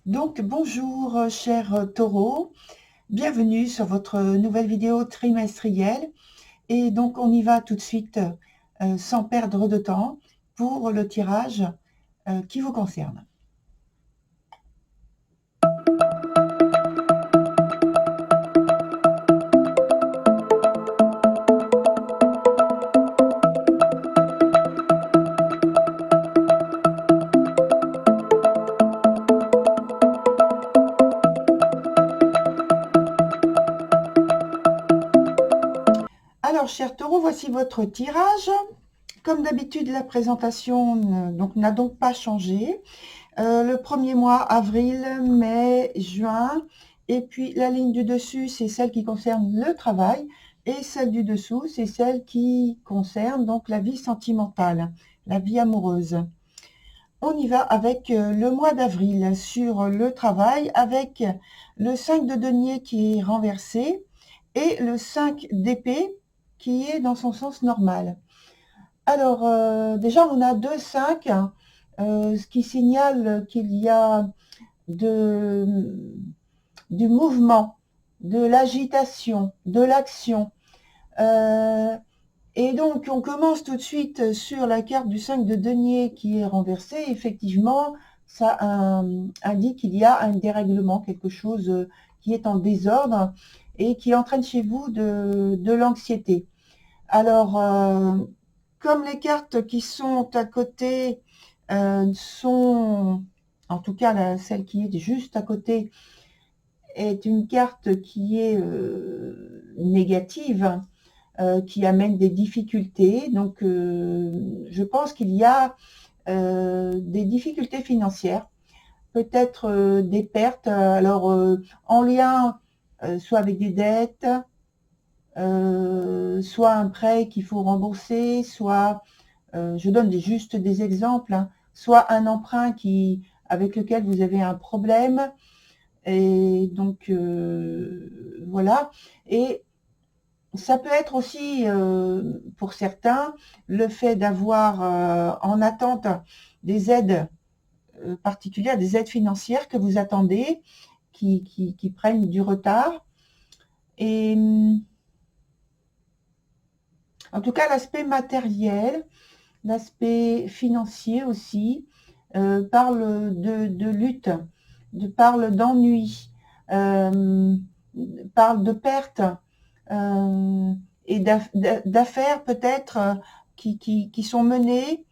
Donc, bonjour, chers taureaux, bienvenue sur votre nouvelle vidéo trimestrielle. Et donc, on y va tout de suite, sans perdre de temps, pour le tirage qui vous concerne. Alors, chers taureaux, voici votre tirage. Comme d'habitude, la présentation n'a donc pas changé. Le premier mois, avril, mai, juin. Et puis, la ligne du dessus, c'est celle qui concerne le travail. Et celle du dessous, c'est celle qui concerne donc la vie sentimentale, la vie amoureuse. On y va avec le mois d'avril sur le travail, avec le 5 de denier qui est renversé et le 5 d'épée qui est dans son sens normal. Alors, déjà, on a 2 5, ce qui signale qu'il y a du mouvement, de l'agitation, de l'action. Et donc, on commence tout de suite sur la carte du 5 de denier qui est renversée. Effectivement, ça indique qu'il y a un dérèglement, quelque chose qui est en désordre et qui entraîne chez vous de l'anxiété. Alors, comme les cartes qui sont à côté sont, en tout cas celle qui est juste à côté, est une carte qui est négative, qui amène des difficultés. Donc, je pense qu'il y a des difficultés financières, peut-être des pertes, alors en lien soit avec des dettes, soit un prêt qu'il faut rembourser, soit, je donne juste des exemples, hein, soit un emprunt avec lequel vous avez un problème. Et donc, voilà. Et ça peut être aussi, pour certains, le fait d'avoir en attente des aides particulières, des aides financières que vous attendez, qui prennent du retard. Et en tout cas, l'aspect matériel, l'aspect financier aussi, parle de lutte, parle d'ennui, parle de perte, et d'affaires peut-être qui sont menées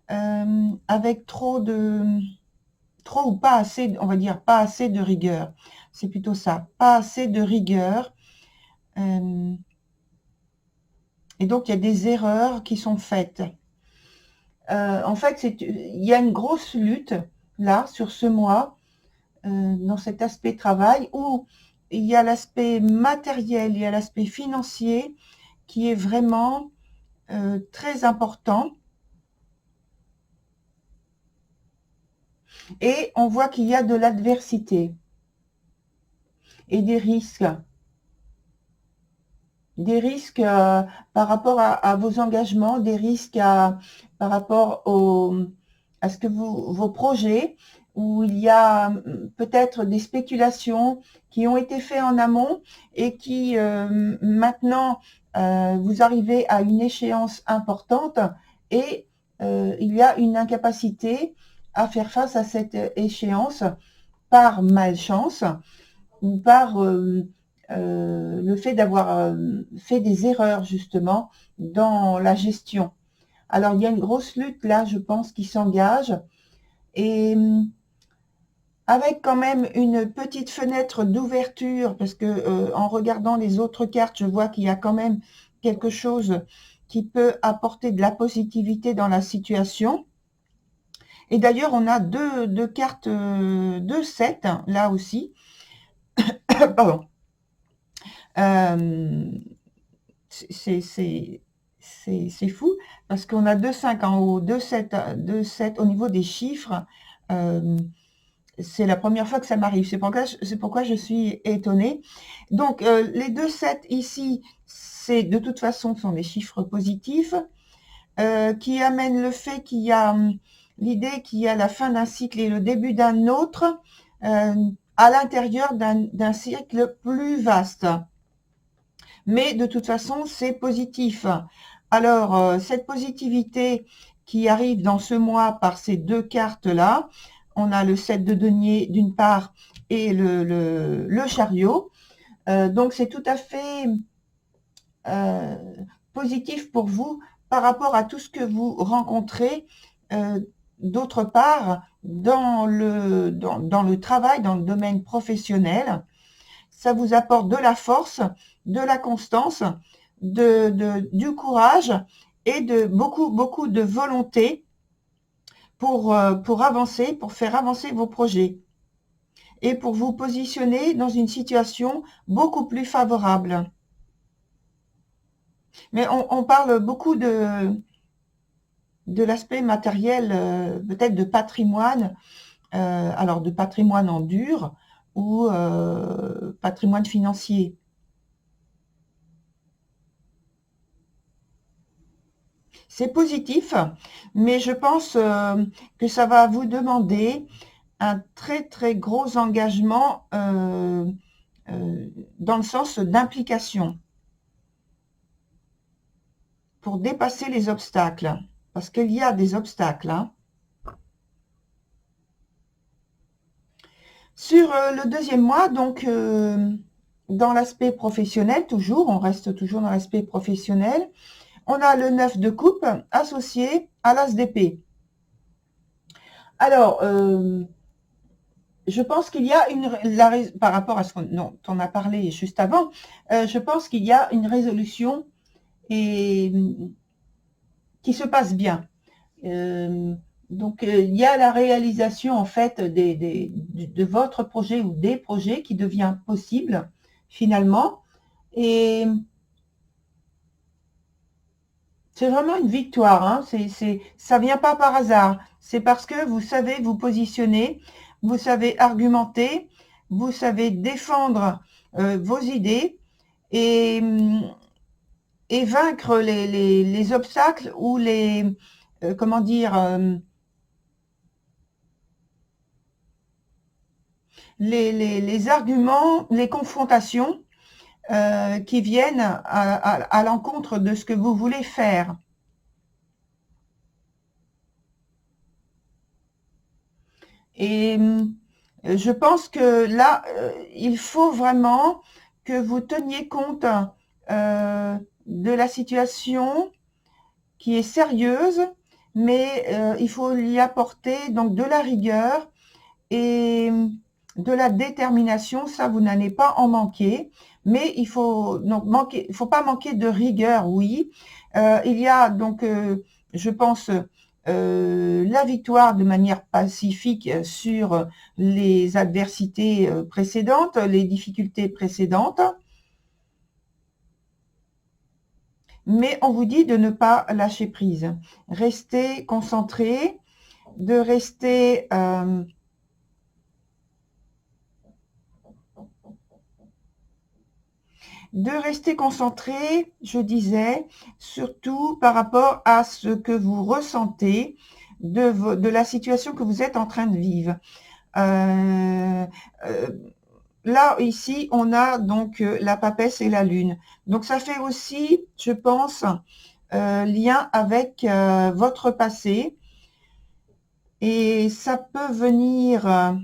avec trop ou pas assez, on va dire, pas assez de rigueur. C'est plutôt ça, pas assez de rigueur. Et donc, il y a des erreurs qui sont faites. En fait, il y a une grosse lutte, là, sur ce mois, dans cet aspect travail, où il y a l'aspect matériel, il y a l'aspect financier, qui est vraiment très important. Et on voit qu'il y a de l'adversité et des risques. Des risques par rapport à vos engagements, des risques par rapport à ce que vos projets, où il y a peut-être des spéculations qui ont été faites en amont et qui maintenant vous arrivez à une échéance importante et il y a une incapacité à faire face à cette échéance par malchance ou par le fait d'avoir fait des erreurs justement dans la gestion. Alors il y a une grosse lutte là, je pense, qui s'engage et avec quand même une petite fenêtre d'ouverture parce que en regardant les autres cartes, je vois qu'il y a quand même quelque chose qui peut apporter de la positivité dans la situation. Et d'ailleurs, on a deux cartes, 2-7 là aussi. Pardon. C'est fou parce qu'on a 2,5 en haut, 2,7 au niveau des chiffres. C'est la première fois que ça m'arrive. C'est pourquoi je suis étonnée. Donc, les 2,7 ici, c'est de toute façon sont des chiffres positifs qui amènent le fait qu'il y a l'idée qu'il y a la fin d'un cycle et le début d'un autre. à l'intérieur d'un cercle plus vaste. Mais de toute façon, c'est positif. Alors, cette positivité qui arrive dans ce mois par ces deux cartes-là, on a le 7 de denier d'une part et le chariot. Donc, c'est tout à fait positif pour vous par rapport à tout ce que vous rencontrez d'autre part dans le travail, dans le domaine professionnel. Ça vous apporte de la force, de la constance, du courage et de beaucoup de volonté pour avancer, pour faire avancer vos projets et pour vous positionner dans une situation beaucoup plus favorable. Mais on parle beaucoup de l'aspect matériel, peut-être de patrimoine, alors de patrimoine en dur ou patrimoine financier. C'est positif, mais je pense que ça va vous demander un très gros engagement dans le sens d'implication pour dépasser les obstacles, parce qu'il y a des obstacles. Hein. Sur le deuxième mois, donc dans l'aspect professionnel, toujours, on reste toujours dans l'aspect professionnel, on a le 9 de coupe associé à l'as d'épée. Alors, je pense qu'il y a par rapport à ce dont on a parlé juste avant, je pense qu'il y a une résolution qui se passe bien. Donc, il y a la réalisation en fait de votre projet ou des projets qui devient possible finalement. Et c'est vraiment une victoire. Hein. Ça vient pas par hasard. C'est parce que vous savez vous positionner, vous savez argumenter, vous savez défendre vos idées et vaincre les obstacles ou comment dire, les arguments, les confrontations qui viennent à l'encontre de ce que vous voulez faire. Et je pense que là, il faut vraiment que vous teniez compte de la situation qui est sérieuse, mais il faut y apporter donc de la rigueur et de la détermination. Ça, vous n'allez pas en manquer, mais il faut pas manquer de rigueur, oui. Il y a donc, je pense, la victoire de manière pacifique sur les adversités précédentes, les difficultés précédentes. Mais on vous dit de ne pas lâcher prise. Restez concentré, de rester concentré, je disais, surtout par rapport à ce que vous ressentez de la situation que vous êtes en train de vivre. Là, ici, on a donc la papesse et la lune. Donc, ça fait aussi, je pense, lien avec votre passé. Et ça peut venir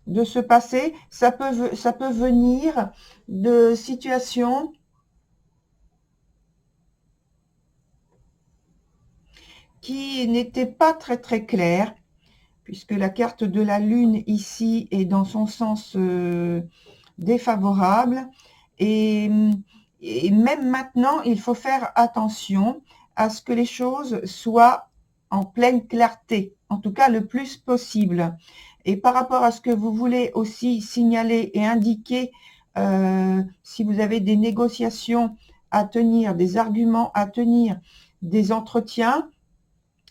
de ce passé, ça peut venir de situations qui n'étaient pas très claires, puisque la carte de la lune ici est dans son sens défavorable. Et même maintenant, il faut faire attention à ce que les choses soient en pleine clarté, en tout cas le plus possible. Et par rapport à ce que vous voulez aussi signaler et indiquer, si vous avez des négociations à tenir, des arguments à tenir, des entretiens,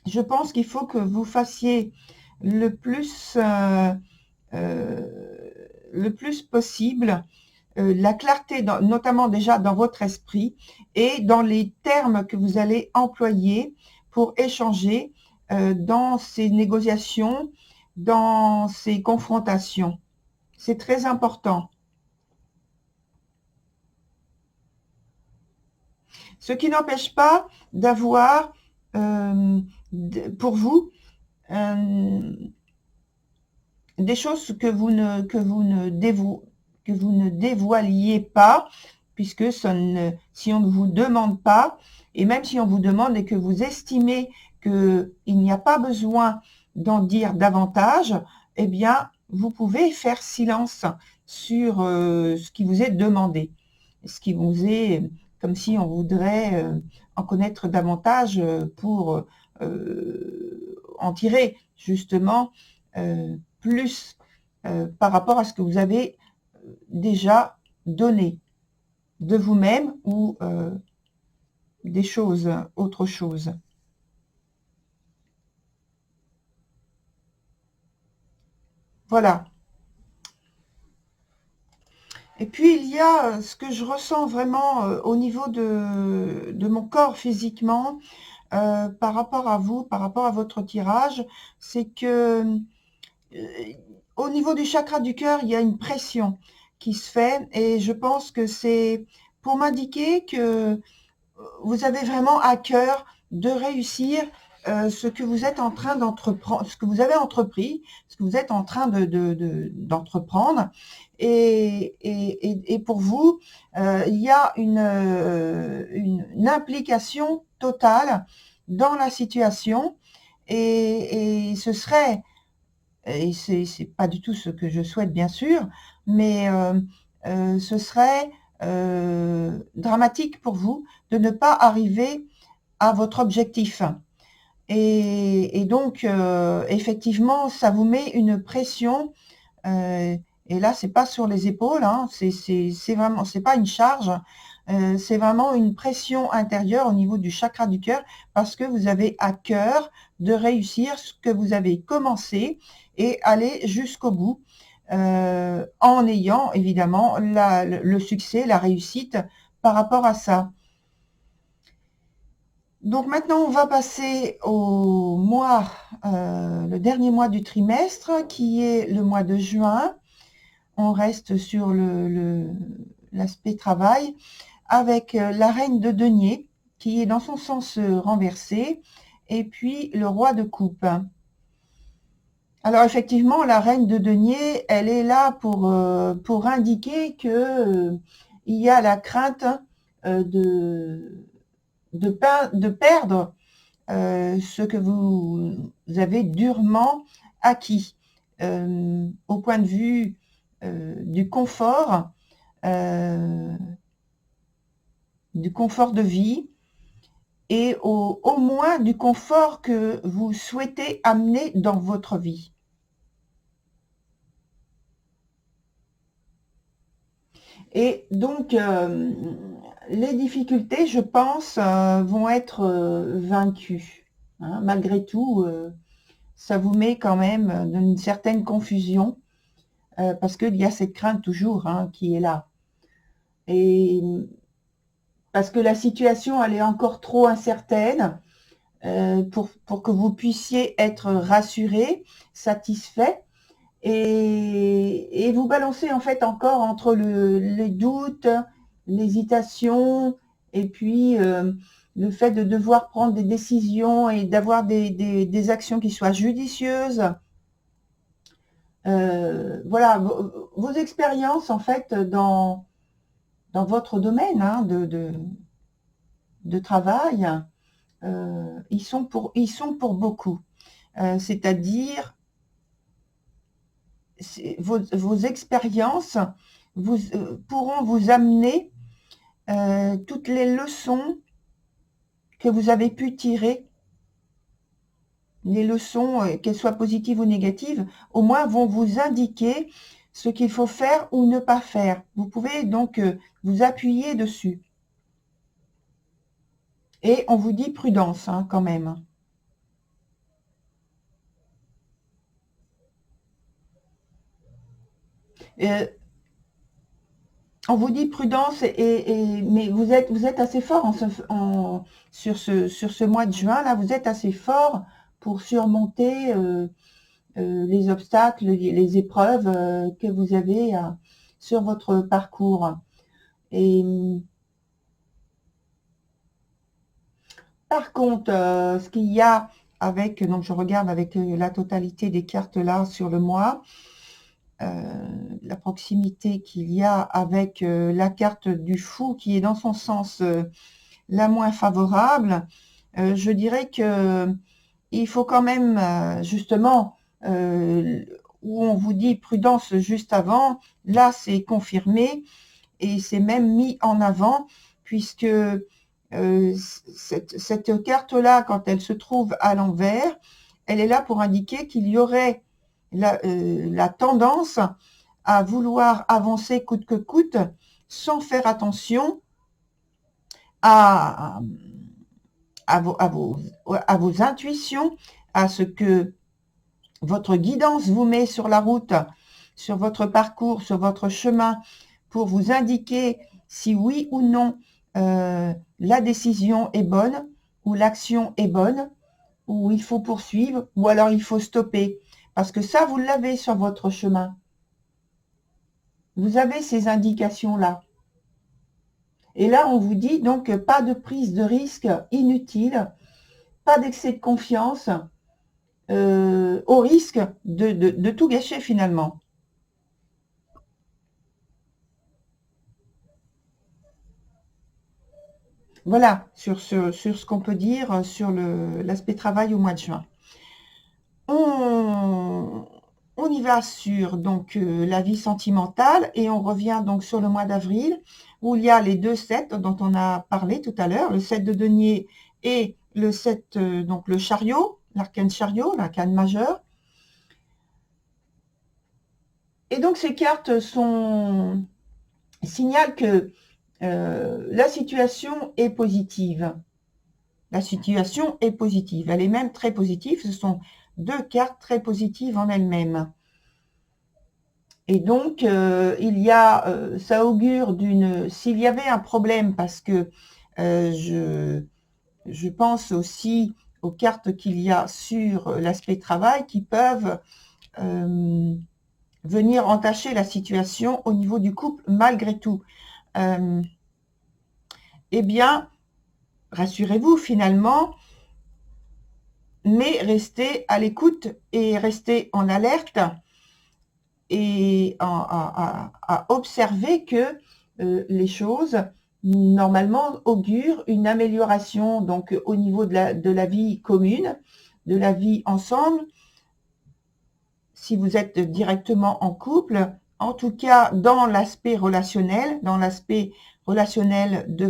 je pense qu'il faut que vous fassiez le plus possible la clarté, notamment déjà dans votre esprit et dans les termes que vous allez employer pour échanger dans ces négociations, dans ces confrontations. C'est très important. Ce qui n'empêche pas d'avoir pour vous des choses que vous ne dévoiliez pas, puisque si on ne vous demande pas, et même si on vous demande et que vous estimez qu'il n'y a pas besoin d'en dire davantage, eh bien, vous pouvez faire silence sur ce qui vous est demandé, ce qui vous est comme si on voudrait en connaître davantage pour en tirer justement plus par rapport à ce que vous avez déjà donné de vous-même ou des choses, autre chose. Voilà. Et puis il y a ce que je ressens vraiment au niveau de mon corps physiquement, par rapport à vous, par rapport à votre tirage, c'est que au niveau du chakra du cœur, il y a une pression qui se fait et je pense que c'est pour m'indiquer que vous avez vraiment à cœur de réussir ce que vous êtes en train d'entreprendre, ce que vous avez entrepris, ce que vous êtes en train d'entreprendre. Et pour vous, il y a une implication totale dans la situation et ce serait, et c'est pas du tout ce que je souhaite bien sûr, mais ce serait dramatique pour vous de ne pas arriver à votre objectif. Et donc, effectivement, ça vous met une pression. Et là, c'est pas sur les épaules, hein, c'est vraiment, c'est pas une charge, c'est vraiment une pression intérieure au niveau du chakra du cœur parce que vous avez à cœur de réussir ce que vous avez commencé et aller jusqu'au bout en ayant évidemment le succès, la réussite par rapport à ça. Donc maintenant, on va passer au mois, le dernier mois du trimestre, qui est le mois de juin. On reste sur l'aspect travail, avec la reine de denier, qui est dans son sens renversé, et puis le roi de coupe. Alors effectivement, la reine de denier, elle est là pour indiquer que il y a la crainte de perdre ce que vous avez durement acquis au point de vue du confort de vie et au moins du confort que vous souhaitez amener dans votre vie. Et donc, les difficultés, je pense, vont être vaincues. Hein. Malgré tout, ça vous met quand même dans une certaine confusion, parce qu'il y a cette crainte toujours hein, qui est là. Et parce que la situation, elle est encore trop incertaine pour que vous puissiez être rassuré, satisfait. Et vous balancez en fait encore entre les doutes, l'hésitation, et puis le fait de devoir prendre des décisions et d'avoir des actions qui soient judicieuses. Voilà, vos expériences en fait dans votre domaine hein, de travail, ils sont pour beaucoup. C'est-à-dire vos expériences pourront vous amener toutes les leçons que vous avez pu tirer, les leçons, qu'elles soient positives ou négatives, au moins vont vous indiquer ce qu'il faut faire ou ne pas faire. Vous pouvez donc vous appuyer dessus. Et on vous dit prudence hein, quand même. On vous dit prudence, mais vous êtes assez fort sur ce mois de juin, là, vous êtes assez fort pour surmonter les obstacles, les épreuves que vous avez sur votre parcours. Et par contre, ce qu'il y a avec, donc je regarde avec la totalité des cartes là sur le mois, la proximité qu'il y a avec la carte du fou qui est dans son sens la moins favorable, je dirais que il faut quand même justement où on vous dit prudence juste avant, là c'est confirmé et c'est même mis en avant puisque cette carte-là, quand elle se trouve à l'envers, elle est là pour indiquer qu'il y aurait la tendance à vouloir avancer coûte que coûte sans faire attention à, à vos intuitions, à ce que votre guidance vous met sur la route, sur votre parcours, sur votre chemin, pour vous indiquer si oui ou non la décision est bonne, ou l'action est bonne, ou il faut poursuivre, ou alors il faut stopper. Parce que ça, vous l'avez sur votre chemin. Vous avez ces indications-là. Et là, on vous dit donc pas de prise de risque inutile, pas d'excès de confiance, au risque de tout gâcher finalement. Voilà, sur ce qu'on peut dire sur l'aspect travail au mois de juin. On y va sur donc la vie sentimentale et on revient donc sur le mois d'avril où il y a les deux sets dont on a parlé tout à l'heure, le 7 de denier et le 7, donc le chariot, l'arcane chariot, l'arcane majeur. Et donc ces cartes signalent que la situation est positive. La situation est positive, elle est même très positive, ce sont deux cartes très positives en elles-mêmes. Et donc, il y a, ça augure s'il y avait un problème, parce que je pense aussi aux cartes qu'il y a sur l'aspect travail qui peuvent venir entacher la situation au niveau du couple malgré tout. Eh bien, rassurez-vous finalement, mais restez à l'écoute et restez en alerte et à observer que les choses normalement augurent une amélioration donc au niveau de la vie commune, de la vie ensemble. Si vous êtes directement en couple, en tout cas dans l'aspect relationnel de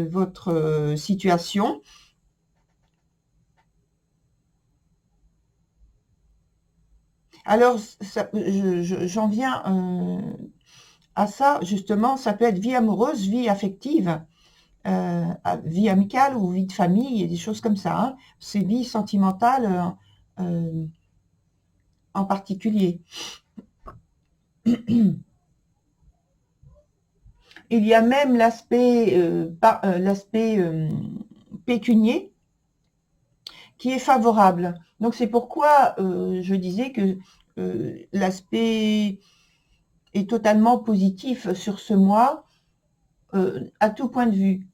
votre situation. Alors, j'en viens à ça, justement, ça peut être vie amoureuse, vie affective, vie amicale ou vie de famille, et des choses comme ça. Hein. C'est vie sentimentale en particulier. Il y a même l'aspect pécunier qui est favorable. Donc c'est pourquoi je disais que l'aspect est totalement positif sur ce mois à tout point de vue.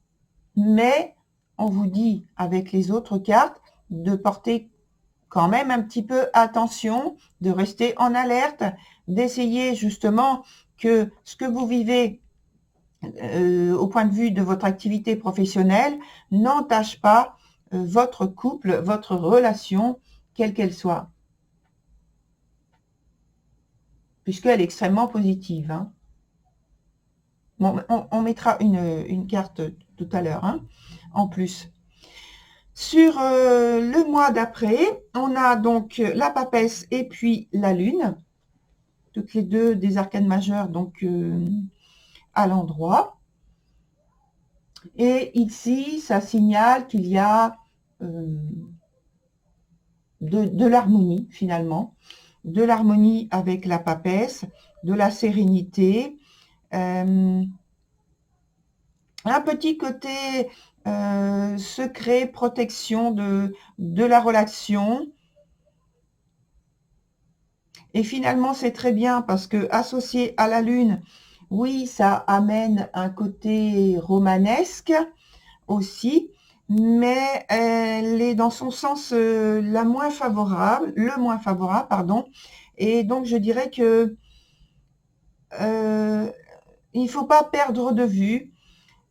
Mais on vous dit avec les autres cartes de porter quand même un petit peu attention, de rester en alerte, d'essayer justement que ce que vous vivez au point de vue de votre activité professionnelle n'entache pas votre couple, votre relation, quelle qu'elle soit. Puisqu'elle est extrêmement positive. Hein. Bon, on mettra une carte tout à l'heure, hein, en plus. Sur le mois d'après, on a donc la papesse et puis la lune, toutes les deux des arcanes majeures, donc à l'endroit. Et ici, ça signale qu'il y a de l'harmonie, finalement, de l'harmonie avec la papesse, de la sérénité, un petit côté secret, protection de la relation. Et finalement, c'est très bien parce que associé à la Lune, oui, ça amène un côté romanesque aussi, mais elle est dans son sens le moins favorable, pardon. Et donc, je dirais que il ne faut pas perdre de vue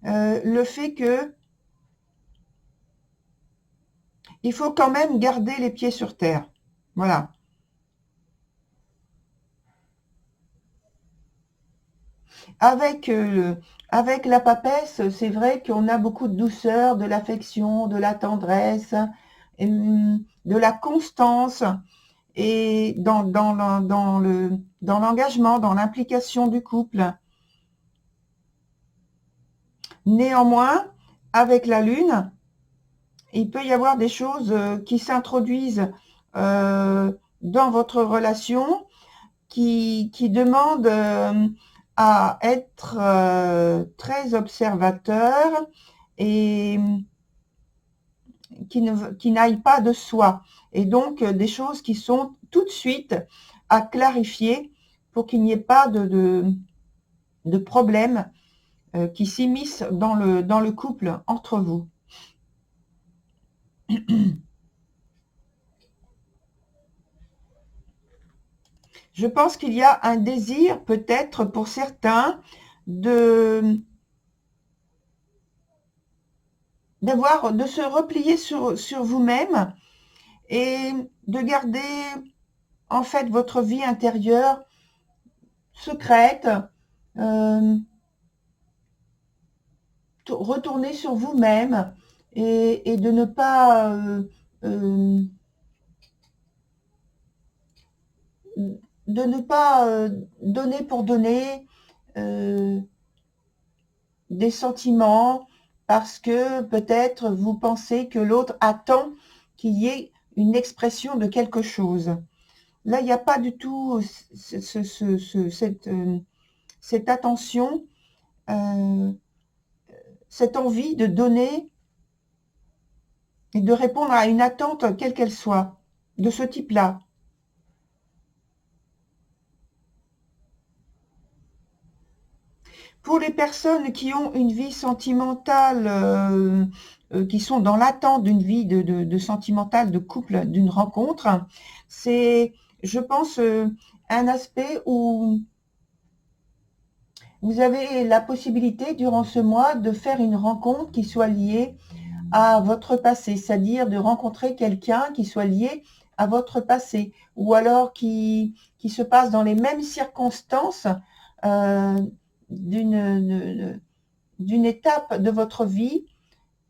le fait que il faut quand même garder les pieds sur terre. Voilà. Avec, avec la papesse, c'est vrai qu'on a beaucoup de douceur, de l'affection, de la tendresse, de la constance et dans l'engagement, dans l'implication du couple. Néanmoins, avec la Lune, il peut y avoir des choses qui s'introduisent dans votre relation qui demandent à être très observateur et qui n'aillent pas de soi. Et donc, des choses qui sont tout de suite à clarifier pour qu'il n'y ait pas de problème qui s'immiscent dans le couple entre vous. Je pense qu'il y a un désir, peut-être pour certains, de se replier sur vous-même et de garder en fait votre vie intérieure secrète, retourner sur vous-même et de ne pas donner pour donner des sentiments parce que peut-être vous pensez que l'autre attend qu'il y ait une expression de quelque chose. Là, il n'y a pas du tout cette attention, cette envie de donner et de répondre à une attente quelle qu'elle soit, de ce type-là. Pour les personnes qui ont une vie sentimentale, qui sont dans l'attente d'une vie de sentimentale, de couple, d'une rencontre, c'est, je pense, un aspect où vous avez la possibilité, durant ce mois, de faire une rencontre qui soit liée à votre passé, c'est-à-dire de rencontrer quelqu'un qui soit lié à votre passé, ou alors qui se passe dans les mêmes circonstances d'une étape de votre vie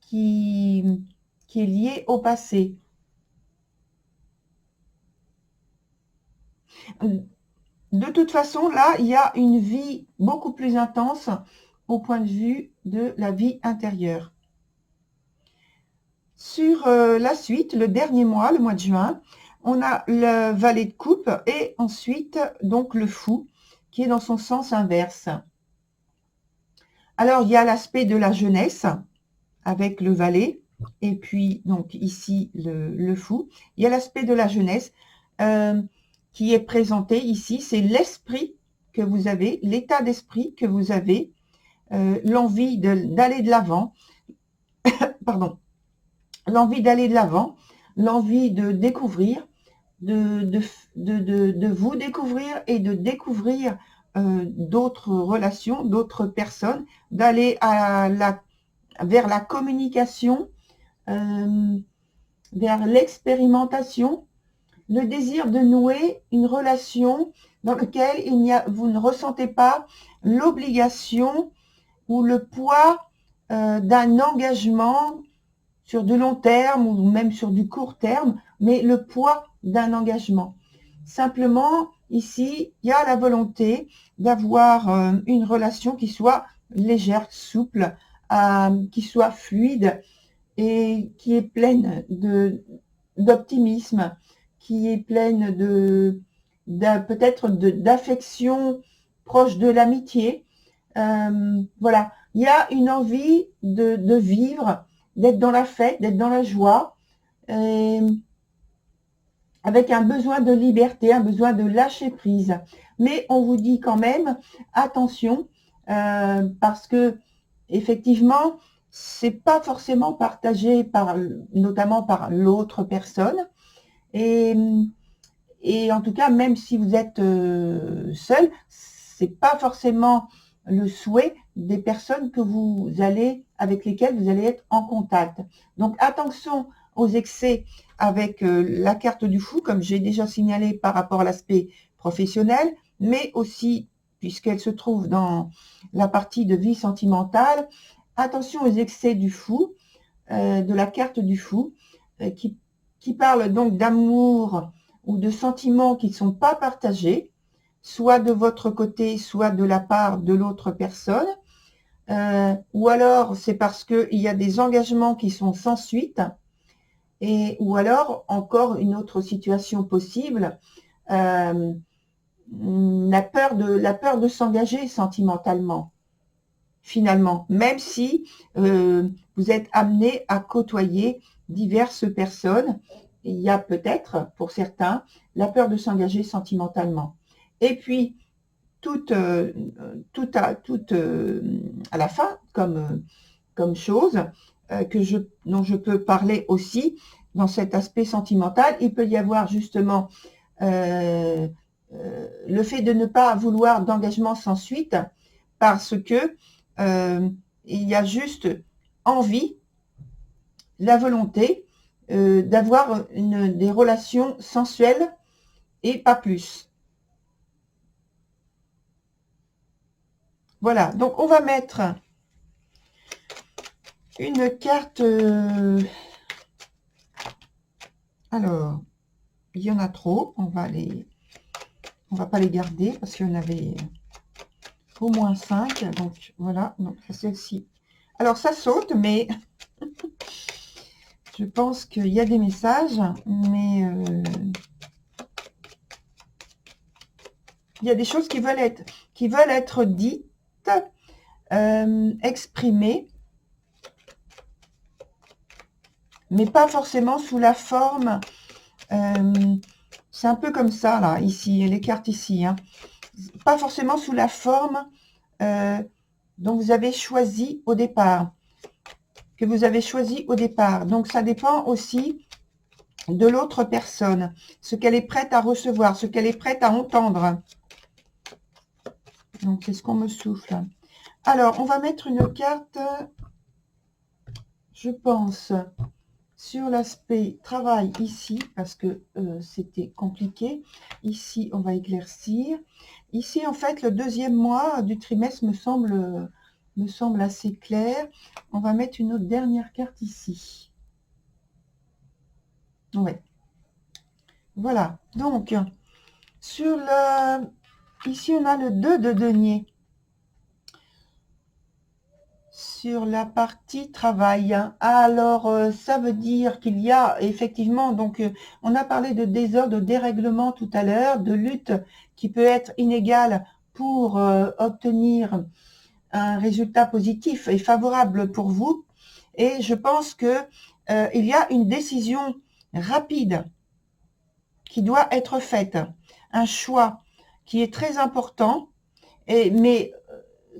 qui est liée au passé. De toute façon, là, il y a une vie beaucoup plus intense au point de vue de la vie intérieure. Sur la suite, le dernier mois, le mois de juin, on a le valet de coupe et ensuite donc le fou qui est dans son sens inverse. Alors, il y a l'aspect de la jeunesse avec le valet et puis donc ici le fou. Il y a l'aspect de la jeunesse qui est présenté ici, c'est l'esprit que vous avez, l'état d'esprit que vous avez, l'envie d'aller de l'avant, pardon, l'envie d'aller de l'avant, l'envie de découvrir, de vous découvrir et de découvrir d'autres relations, d'autres personnes, d'aller vers la communication, vers l'expérimentation, le désir de nouer une relation dans laquelle vous ne ressentez pas l'obligation ou le poids d'un engagement sur du long terme ou même sur du court terme, mais le poids d'un engagement. Simplement, ici, il y a la volonté d'avoir une relation qui soit légère, souple, qui soit fluide et qui est pleine d'optimisme, qui est pleine peut-être d'affection proche de l'amitié. Voilà, il y a une envie de vivre d'être dans la fête, d'être dans la joie, et avec un besoin de liberté, un besoin de lâcher prise. Mais on vous dit quand même, attention, parce que effectivement, c'est pas forcément partagé par, notamment par l'autre personne. Et, et en tout cas, même si vous êtes seul, c'est pas forcément le souhait des personnes que vous allez, avec lesquelles vous allez être en contact. Donc attention aux excès avec la carte du fou, comme j'ai déjà signalé par rapport à l'aspect professionnel, mais aussi, puisqu'elle se trouve dans la partie de vie sentimentale, attention aux excès du fou, de la carte du fou, qui parle donc d'amour ou de sentiments qui ne sont pas partagés, soit de votre côté, soit de la part de l'autre personne, ou alors c'est parce qu'il y a des engagements qui sont sans suite, ou alors encore une autre situation possible, la peur de s'engager sentimentalement, finalement, même si vous êtes amené à côtoyer diverses personnes. Il y a peut-être, pour certains, la peur de s'engager sentimentalement. Et puis, tout à la fin, comme chose dont je peux parler aussi dans cet aspect sentimental, il peut y avoir justement le fait de ne pas vouloir d'engagement sans suite parce que il y a juste envie, la volonté d'avoir des relations sensuelles et pas plus. Voilà, donc on va mettre une carte. Alors, il y en a trop, on va pas les garder parce qu'il y en avait au moins 5. Donc voilà, donc celle-ci. Alors ça saute, mais je pense qu'il y a des messages, mais il y a des choses qui veulent être dites, exprimées, mais pas forcément sous la forme. C'est un peu comme ça, là, ici, les cartes ici. Hein. Pas forcément sous la forme dont vous avez choisi au départ. Que vous avez choisi au départ. Donc, ça dépend aussi de l'autre personne. Ce qu'elle est prête à recevoir, ce qu'elle est prête à entendre. Donc, c'est ce qu'on me souffle. Alors, on va mettre une carte, je pense, sur l'aspect travail ici, parce que c'était compliqué. Ici, on va éclaircir. Ici, en fait, le deuxième mois du trimestre me semble assez clair. On va mettre une autre dernière carte ici. Ouais. Voilà. Donc, sur ici, on a le 2 de denier. Sur la partie travail. Alors, ça veut dire qu'il y a effectivement, donc, on a parlé de désordre, de dérèglement tout à l'heure, de lutte qui peut être inégale pour obtenir un résultat positif et favorable pour vous. Et je pense que il y a une décision rapide qui doit être faite, un choix qui est très important, mais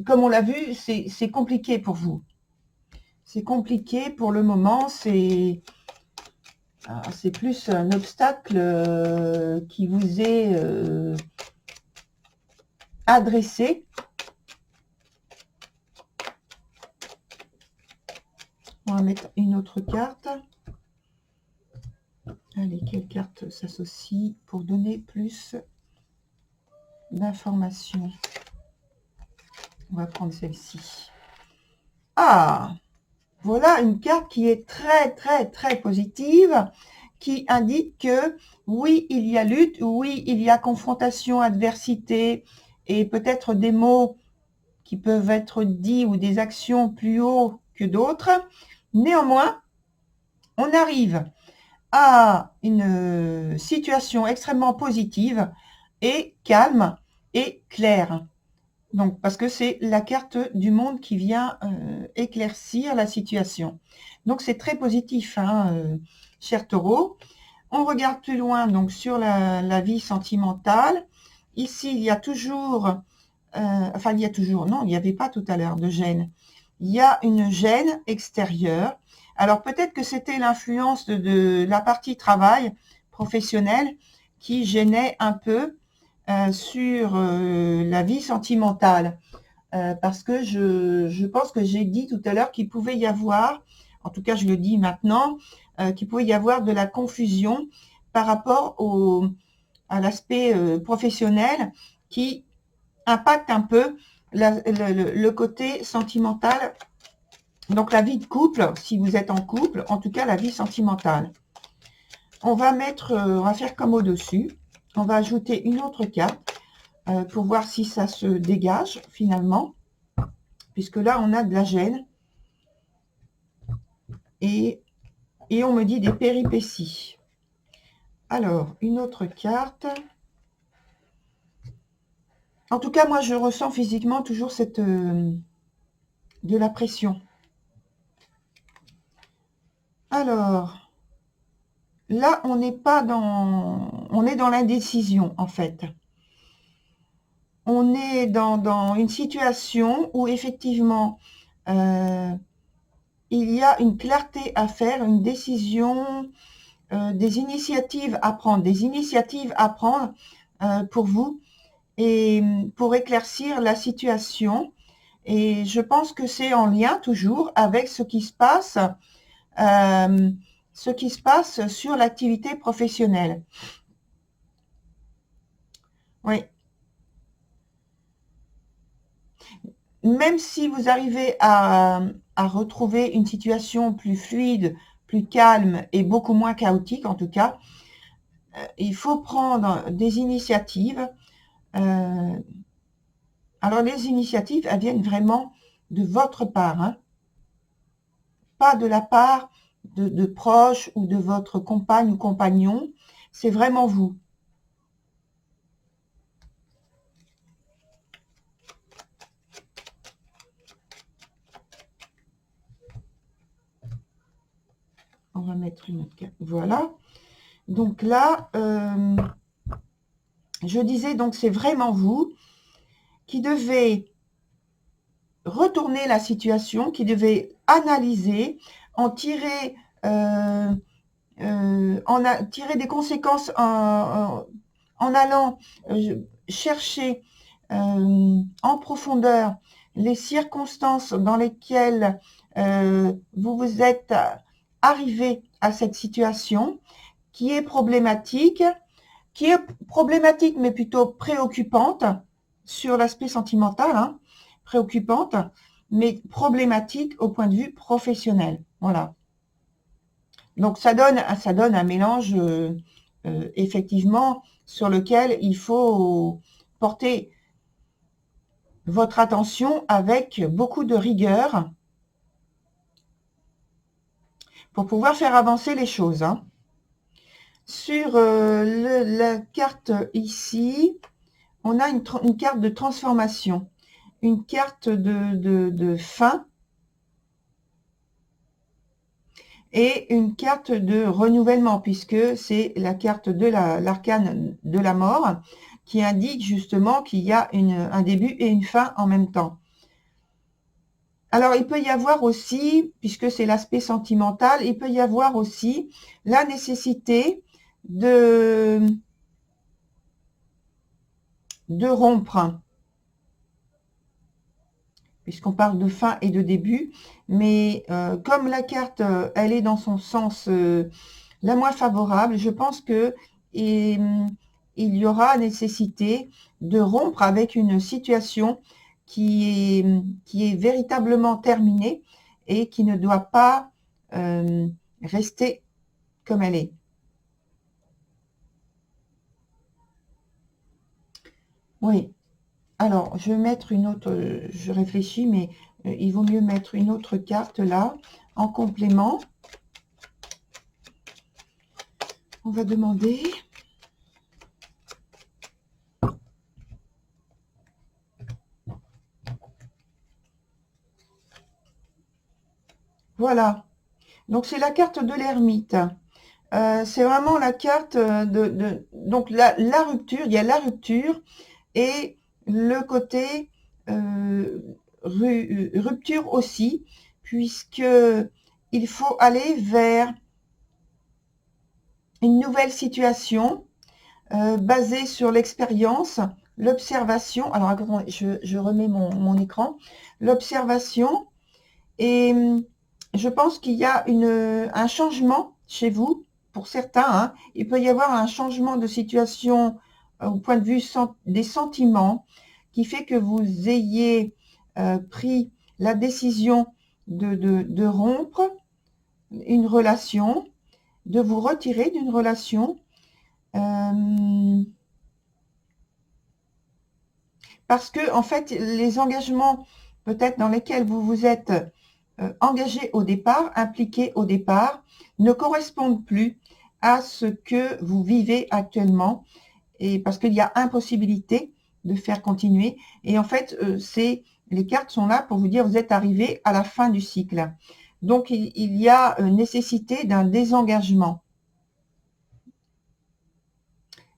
comme on l'a vu, c'est compliqué pour vous. C'est compliqué pour le moment, c'est plus un obstacle qui vous est adressé. On va mettre une autre carte. Allez, quelle carte s'associe pour donner plus d'informations? On va prendre celle-ci. Ah, voilà une carte qui est très, très, très positive, qui indique que oui, il y a lutte, oui, il y a confrontation, adversité, et peut-être des mots qui peuvent être dits ou des actions plus haut que d'autres. Néanmoins, on arrive à une situation extrêmement positive et calme et claire. Donc, parce que c'est la carte du monde qui vient éclaircir la situation. Donc, c'est très positif, hein, cher Taureau. On regarde plus loin, donc, sur la vie sentimentale. Ici, il y a toujours, enfin, il y a toujours, non, il n'y avait pas tout à l'heure de gêne. Il y a une gêne extérieure. Alors, peut-être que c'était l'influence de la partie travail professionnel qui gênait un peu sur la vie sentimentale. Parce que je pense que j'ai dit tout à l'heure qu'il pouvait y avoir, en tout cas je le dis maintenant, qu'il pouvait y avoir de la confusion par rapport à l'aspect professionnel qui impacte un peu le côté sentimental. Donc la vie de couple, si vous êtes en couple, en tout cas la vie sentimentale. On va faire comme au-dessus. On va ajouter une autre carte pour voir si ça se dégage finalement, puisque là on a de la gêne et on me dit des péripéties. Alors, une autre carte. En tout cas, moi je ressens physiquement toujours de la pression. Alors, là on n'est pas on est dans l'indécision en fait. On est dans une situation où effectivement il y a une clarté à faire, une décision, des initiatives à prendre, pour vous et pour éclaircir la situation. Et je pense que c'est en lien toujours avec ce qui se passe sur l'activité professionnelle. Oui. Même si vous arrivez à retrouver une situation plus fluide, plus calme et beaucoup moins chaotique en tout cas, il faut prendre des initiatives. Alors les initiatives, elles viennent vraiment de votre part, hein, pas de la part de proches ou de votre compagne ou compagnon, c'est vraiment vous. On va mettre une autre carte. Voilà. Donc là, je disais, donc c'est vraiment vous qui devez retourner la situation, qui devez analyser, en tirer, tirer des conséquences en allant chercher en profondeur les circonstances dans lesquelles vous vous êtes arrivé à cette situation qui est problématique mais plutôt préoccupante sur l'aspect sentimental, hein, préoccupante, mais problématique au point de vue professionnel. Voilà. Donc ça donne un mélange effectivement sur lequel il faut porter votre attention avec beaucoup de rigueur pour pouvoir faire avancer les choses, hein. Sur la carte ici, on a une carte de transformation, une carte de fin et une carte de renouvellement, puisque c'est la carte de l'arcane de la mort qui indique justement qu'il y a un début et une fin en même temps. Alors, il peut y avoir aussi, puisque c'est l'aspect sentimental, il peut y avoir aussi la nécessité de rompre, puisqu'on parle de fin et de début, mais comme la carte, elle est dans son sens la moins favorable, je pense que il y aura nécessité de rompre avec une situation qui est véritablement terminée et qui ne doit pas rester comme elle est. Oui. Alors, je vais mettre une autre, je réfléchis, mais il vaut mieux mettre une autre carte là, en complément. On va demander... Voilà. Donc, c'est la carte de l'ermite. C'est vraiment la carte donc la rupture, il y a la rupture et le côté rupture aussi, puisque il faut aller vers une nouvelle situation basée sur l'expérience, l'observation. Alors, attends, je remets mon écran. L'observation et je pense qu'il y a un changement chez vous, pour certains, hein. Il peut y avoir un changement de situation au point de vue des sentiments qui fait que vous ayez pris la décision de rompre une relation, de vous retirer d'une relation. Parce que, en fait, les engagements peut-être dans lesquels vous vous êtes engagé au départ, impliqué au départ, ne correspondent plus à ce que vous vivez actuellement, et parce qu'il y a impossibilité de faire continuer. Et en fait, les cartes sont là pour vous dire vous êtes arrivé à la fin du cycle. Donc, il y a nécessité d'un désengagement.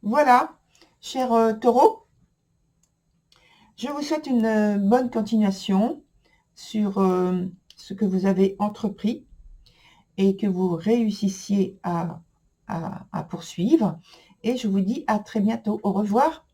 Voilà, cher taureau, je vous souhaite une bonne continuation sur ce que vous avez entrepris et que vous réussissiez à poursuivre. Et je vous dis à très bientôt. Au revoir.